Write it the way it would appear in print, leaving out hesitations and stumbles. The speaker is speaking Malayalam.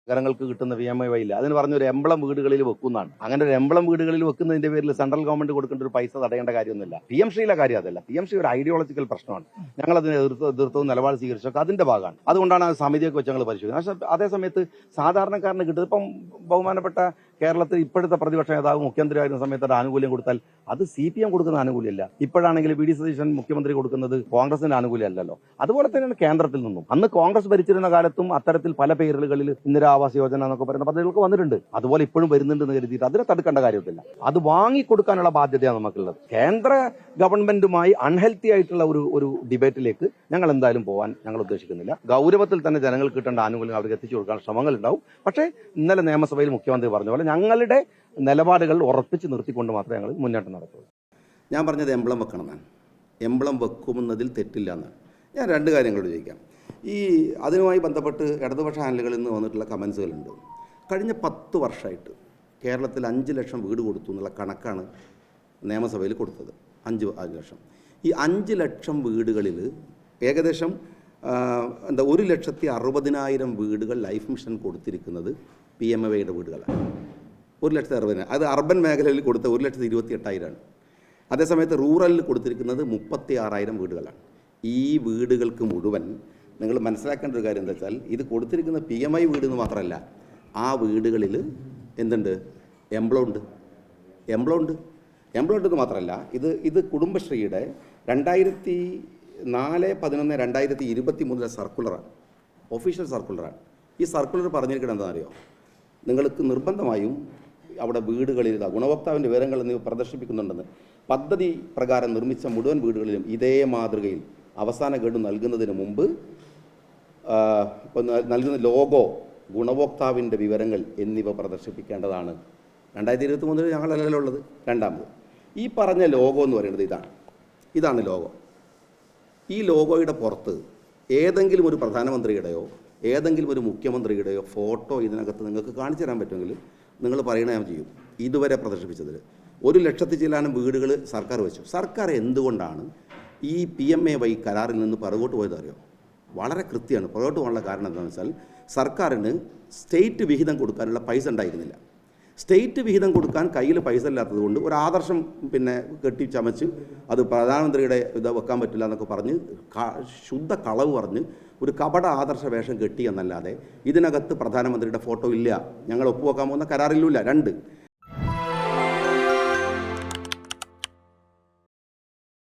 നഗരങ്ങൾക്ക് കിട്ടുന്ന PMAY ഇല്ല. അതിന് പറഞ്ഞൊരു എംബ്ലം വീടുകളിൽ വെക്കുന്നതാണ്. അങ്ങനെ ഒരു എംബ്ലം വീടുകളിൽ വെക്കുന്നതിന്റെ പേരിൽ സെൻട്രൽ ഗവൺമെന്റ് കൊടുക്കേണ്ട ഒരു പൈസ തടയേണ്ട കാര്യമൊന്നുമില്ല. PMശ്രീയിലെ കാര്യം അതല്ല. PMശ്രീ ഒരു ഐഡിയോളജിക്കൽ പ്രശ്നമാണ്. ഞങ്ങൾ അതിനെ എതിർത്തവും നിലപാട് സ്വീകരിച്ചൊക്കെ അതിന്റെ ഭാഗമാണ്. അതുകൊണ്ടാണ് ആ സമിതിയൊക്കെ വെച്ച് ഞങ്ങൾ പരിശോധിക്കുന്നത്. പക്ഷേ അതേസമയത്ത് സാധാരണക്കാരന് കിട്ടുന്നത് ഇപ്പം ബഹുമാനപ്പെട്ട കേരളത്തിൽ ഇപ്പോഴത്തെ പ്രതിപക്ഷ നേതാവ് മുഖ്യമന്ത്രിയായിരുന്ന സമയത്ത് ആനുകൂല്യം കൊടുത്താൽ അത് CPM കൊടുക്കുന്ന ആനുകൂല്യമല്ല. ഇപ്പോഴാണെങ്കിൽ VD സതീശൻ മുഖ്യമന്ത്രി കൊടുക്കുന്നത് കോൺഗ്രസിന്റെ ആനുകൂല്യമല്ലല്ലോ. അതുപോലെ തന്നെയാണ് കേന്ദ്രത്തിൽ നിന്നും. അന്ന് കോൺഗ്രസ് ഭരിച്ചിരുന്ന കാലത്തും അത്തരത്തിൽ പല പേരുകളിൽ ഇന്ദിരാ ആവാസ് യോജന എന്നൊക്കെ പറയുന്ന പദ്ധതികൾക്ക് വന്നിട്ടുണ്ട്. അതുപോലെ ഇപ്പോഴും വരുന്നുണ്ടെന്ന് കരുതിയിട്ട് അതിനെ തടുക്കേണ്ട കാര്യമില്ല. അത് വാങ്ങിക്കൊടുക്കാനുള്ള ബാധ്യതയാണ് നമുക്കുള്ളത്. കേന്ദ്ര ഗവൺമെന്റുമായി അൺഹെൽത്തി ആയിട്ടുള്ള ഒരു ഡിബേറ്റിലേക്ക് ഞങ്ങൾ എന്തായാലും പോകാൻ ഞങ്ങൾ ഉദ്ദേശിക്കുന്നില്ല. ഗൗരവത്തിൽ തന്നെ ജനങ്ങൾക്ക് കിട്ടേണ്ട ആനുകൂല്യം അവർക്ക് എത്തിച്ചു കൊടുക്കാൻ ശ്രമങ്ങൾ ഉണ്ടാവും. പക്ഷേ ഇന്നലെ നിയമസഭയിൽ മുഖ്യമന്ത്രി പറഞ്ഞ പോലെ ഞങ്ങളുടെ നിലപാടുകൾ ഉറപ്പിച്ച് നിർത്തിക്കൊണ്ട് മാത്രമേ ഞങ്ങൾ മുന്നേറ്റം നടത്തുള്ളൂ. ഞാൻ പറഞ്ഞത് എംബ്ലം വെക്കണമെന്നാണ്. എംബ്ലം വെക്കുമെന്നതിൽ തെറ്റില്ല എന്നാണ്. ഞാൻ രണ്ട് കാര്യങ്ങളോട് ചോദിക്കാം. അതിനുമായി ബന്ധപ്പെട്ട് ഇടതുപക്ഷ ചാനലുകളിൽ നിന്ന് വന്നിട്ടുള്ള കമൻസുകളുണ്ട്. കഴിഞ്ഞ 10 വർഷമായിട്ട് കേരളത്തിൽ 5 ലക്ഷം വീട് കൊടുത്തു എന്നുള്ള കണക്കാണ് നിയമസഭയിൽ കൊടുത്തത്. 5 ലക്ഷം. ഈ 5 ലക്ഷം വീടുകളിൽ ഏകദേശം 1,60,60,000 വീടുകൾ ലൈഫ് മിഷൻ കൊടുത്തിരിക്കുന്നത് PMAYയുടെ വീടുകളാണ്. 1,60,000. അത് അർബൻ മേഖലയിൽ കൊടുത്ത 1,28,000 അതേസമയത്ത് റൂറലിൽ കൊടുത്തിരിക്കുന്നത് 36,000 വീടുകളാണ്. ഈ വീടുകൾക്ക് മുഴുവൻ നിങ്ങൾ മനസ്സിലാക്കേണ്ട ഒരു കാര്യം എന്താ വെച്ചാൽ ഇത് കൊടുത്തിരിക്കുന്ന PMI വീട് എന്ന് മാത്രമല്ല, ആ വീടുകളിൽ എന്തുണ്ട്? എംബ്ലമുണ്ട് എന്ന് മാത്രമല്ല, ഇത് കുടുംബശ്രീയുടെ 2004-11-2023 സർക്കുലറാണ്, ഒഫീഷ്യൽ സർക്കുലറാണ്. ഈ സർക്കുലർ പറഞ്ഞിരിക്കുന്നത് എന്താണെന്നറിയോ? നിങ്ങൾക്ക് നിർബന്ധമായും അവിടെ വീടുകളിൽ ഗുണഭോക്താവിൻ്റെ വിവരങ്ങൾ എന്നിവ പ്രദർശിപ്പിക്കുന്നുണ്ടെന്ന്. പദ്ധതി പ്രകാരം നിർമ്മിച്ച മുഴുവൻ വീടുകളിലും ഇതേ മാതൃകയിൽ അവസാന ഗഡു നൽകുന്നതിന് മുമ്പ് നൽകുന്ന ലോഗോ, ഗുണഭോക്താവിൻ്റെ വിവരങ്ങൾ എന്നിവ പ്രദർശിപ്പിക്കേണ്ടതാണ്. 2023 ഞങ്ങളല്ലല്ലോ ഉള്ളത്. രണ്ടാമത് ഈ പറഞ്ഞ ലോഗോ എന്ന് പറയുന്നത് ഇതാണ് ലോഗോ. ഈ ലോഗോയുടെ പുറത്ത് ഏതെങ്കിലും ഒരു പ്രധാനമന്ത്രിയുടെയോ ഏതെങ്കിലും ഒരു മുഖ്യമന്ത്രിയുടെയോ ഫോട്ടോ ഇതിനകത്ത് നിങ്ങൾക്ക് കാണിച്ചു തരാൻ പറ്റുമെങ്കിൽ നിങ്ങൾ പറയണ ഞാൻ ചെയ്യും. ഇതുവരെ പ്രദർശിപ്പിച്ചതിൽ 1,00,000 ചില്ലാനം വീടുകൾ സർക്കാർ വെച്ചു. സർക്കാർ എന്തുകൊണ്ടാണ് ഈ PMAY കരാറിൽ നിന്ന് പുറകോട്ട് പോയത് അറിയോ? വളരെ കൃത്യമാണ്. പുറകോട്ട് പോകാനുള്ള കാരണം എന്താണെന്ന് വെച്ചാൽ സർക്കാരിന് സ്റ്റേറ്റ് വിഹിതം കൊടുക്കാനുള്ള പൈസ ഉണ്ടായിരുന്നില്ല. സ്റ്റേറ്റ് വിഹിതം കൊടുക്കാൻ കയ്യിൽ പൈസ ഇല്ലാത്തത് കൊണ്ട് ഒരു ആദർശം കെട്ടിച്ചമച്ച് അത് പ്രധാനമന്ത്രിയുടെ ഇത് വെക്കാൻ പറ്റില്ല എന്നൊക്കെ പറഞ്ഞ് ശുദ്ധ കളവ് പറഞ്ഞ് ഒരു കപട ആദർശ വേഷം കെട്ടി എന്നല്ലാതെ ഇതിനകത്ത് പ്രധാനമന്ത്രിയുടെ ഫോട്ടോ ഇല്ല. ഞങ്ങൾ ഒപ്പുവെക്കാൻ പോകുന്ന കരാറിലുമില്ല. 2